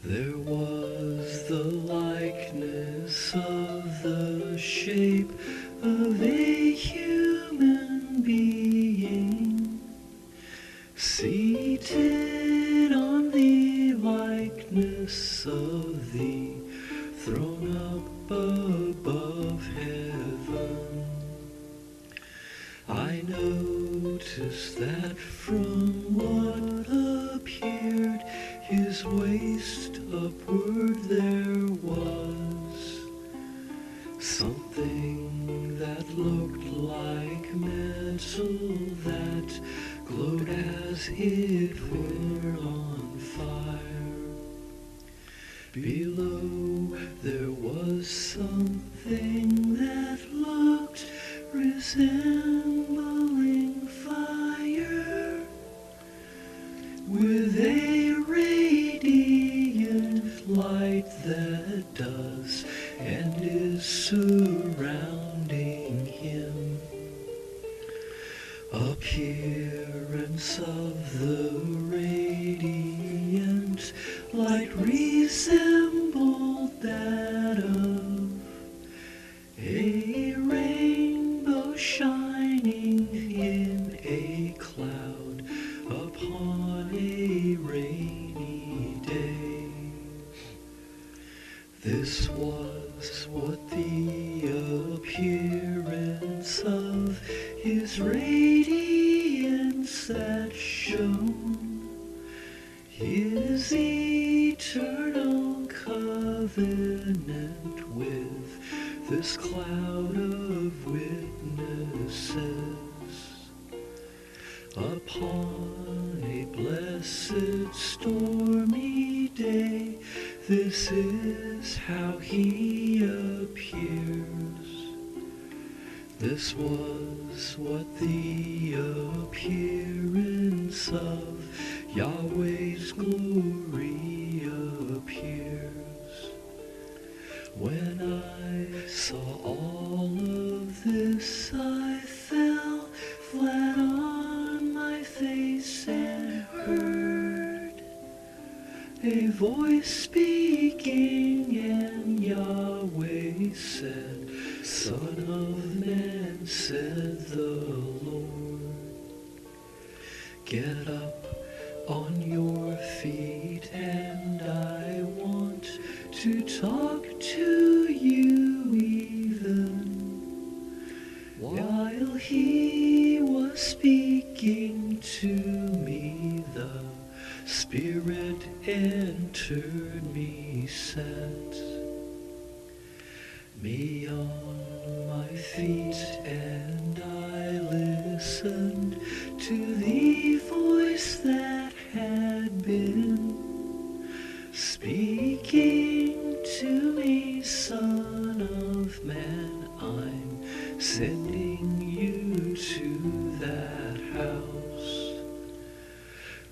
There was the likeness of the shape of a human being, seated on the likeness of the throne up above heaven. I noticed that from what appeared his waist upward there was something that looked like metal that glowed as it were on fire. Below there was something that looked resembling fire, with a radiant light that does and is surrounding him. Appearance of the radiant light resembled that of a rainbow shining in a cloud upon a rainy day. This was what the appearance of his radiance that shone, his eternal covenant with this cloud of witnesses. Upon a blessed stormy day, this is how he appears. This was what the appearance of Yahweh's glory appears. When I saw all of this, I fell flat on my face and heard a voice speaking, and Yahweh said, Son of man, said the Lord, get up on your feet, and I want to talk to you even. While he was speaking to me, the Spirit entered me, set me on my feet, and I listened to the voice that had been speaking to me, Son of man, I'm sending you to that house.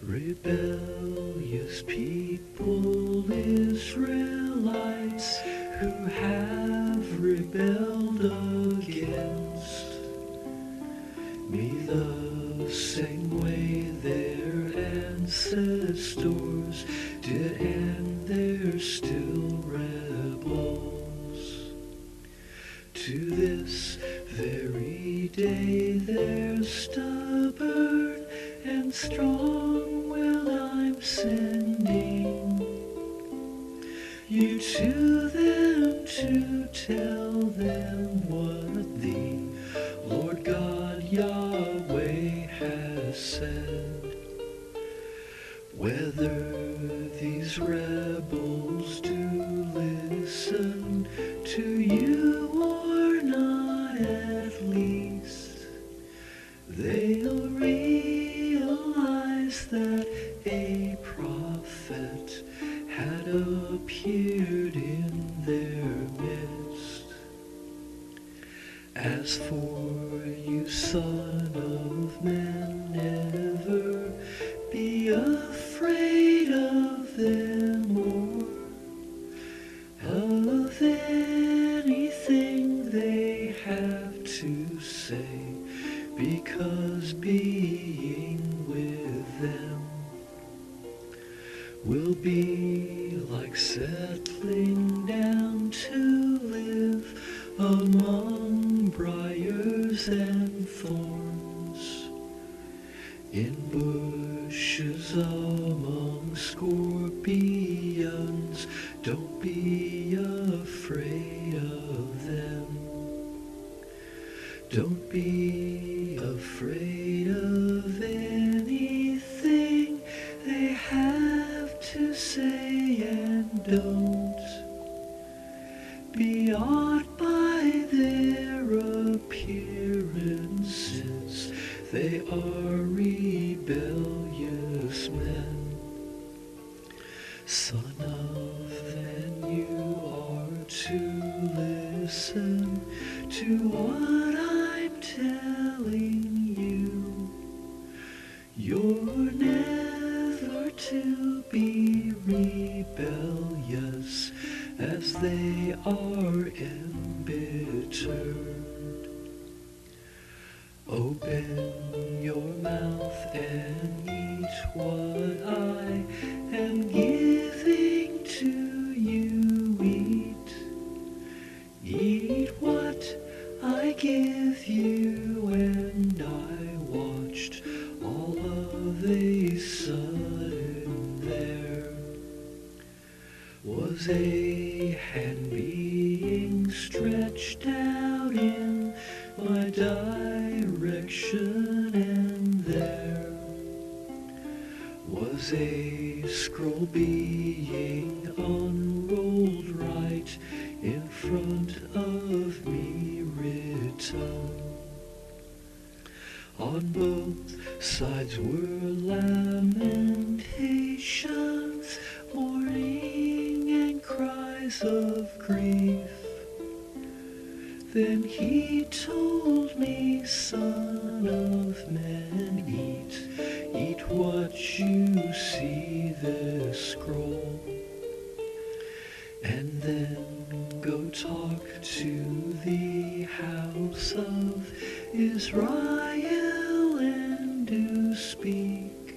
Rebellious people, Israelites, who have rebelled against me the same way their ancestors did, and they're still rebels. To this very day they're stubborn and strong. Well, I'm sending you to them to tell them what the Lord God Yahweh has said. Whether these rebels do listen to you or not, at least they'll realize that a prophet had appeared in their midst. As for you, Son of man, never be afraid of them or of anything they have to say, because being with them will be like settling down to live among briars and thorns, in bushes among scorpions. Don't be afraid of them. Don't be afraid of anything they have to say, and don't be awed by their appearances. They are rebellious men. Son of, then you are to listen to what I'm telling you. You're never to be rebellious as they are embittered. Open your mouth and eat what I am giving to you. Eat what I give you. And I watched all of a sudden there was a hand being stretched out in my direction, and there was a scroll being unrolled right in front of me, written. On both sides were lamentations, mourning and cries of grief. Then he told me, Son of man, eat what you see, this scroll, and then go talk to the house of Israel and do speak.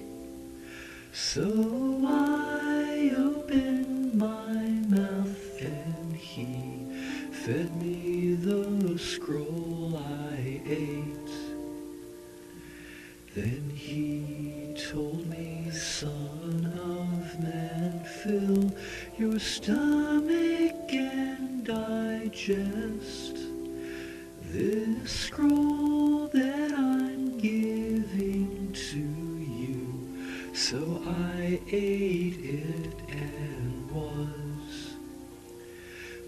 So I opened my mouth and he fed me the scroll I ate. Then he told me, Son of man, fill your stomach and digest this scroll that I'm giving to you. So I ate it and was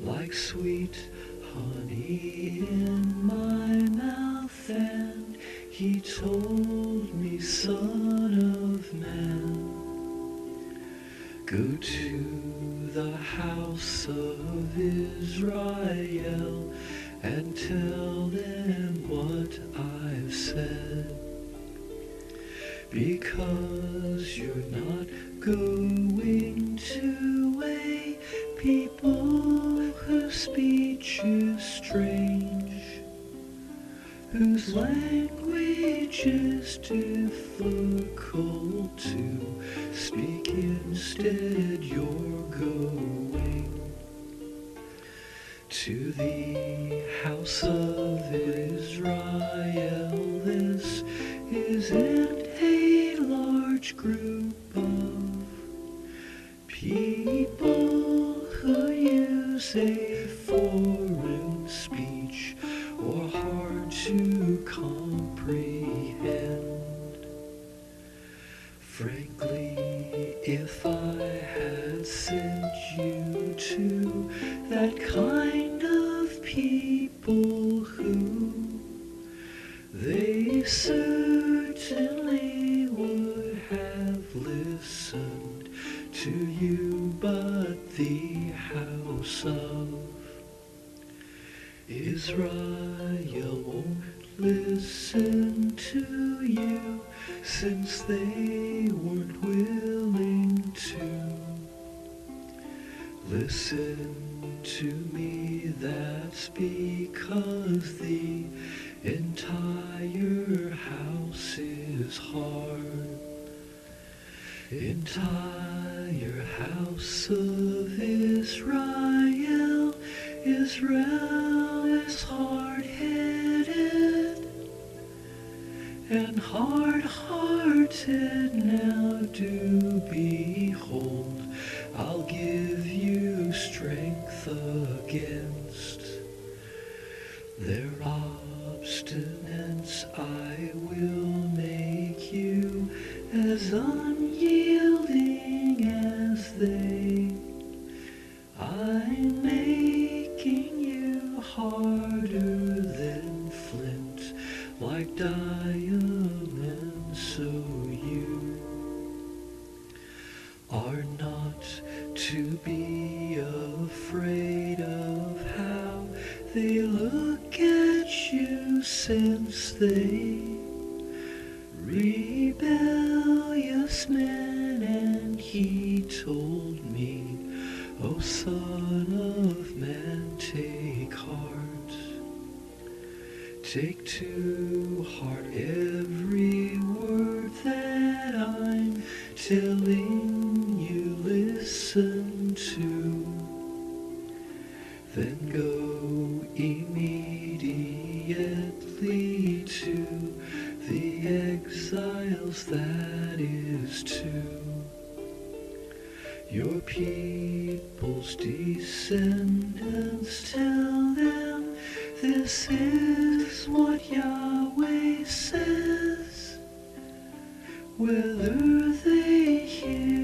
like sweet honey in my mouth. And he told me, Son of man, go to the house of Israel and tell them what I've said, because you're not going to a people whose speech is strange, whose language is difficult to speak. Instead, you're going to the house of Israel. This isn't a large group of people who use a foreign speech or hard to comprehend. Frankly, if I had sent you to that kind of people who they certainly would have listened to you, but the house of Israel won't listen to you, since they weren't willing to listen to me. That's because the entire house is hard. Entire house of Israel, Israel is hard-headed and hard-hearted. Now do behold, I'll give you strength against their obstinance. I will make you as unyielding as they. I'm making you harder than flint, like diamond, so you are not to be afraid of how they look at you, since they rebellious men. And he told me, O Son of Man, take heart, take to heart every word that I'm telling you. Listen to, then go immediately to the exiles, that is to your people's descendants. Tell them this is what Yahweh says, whether they hear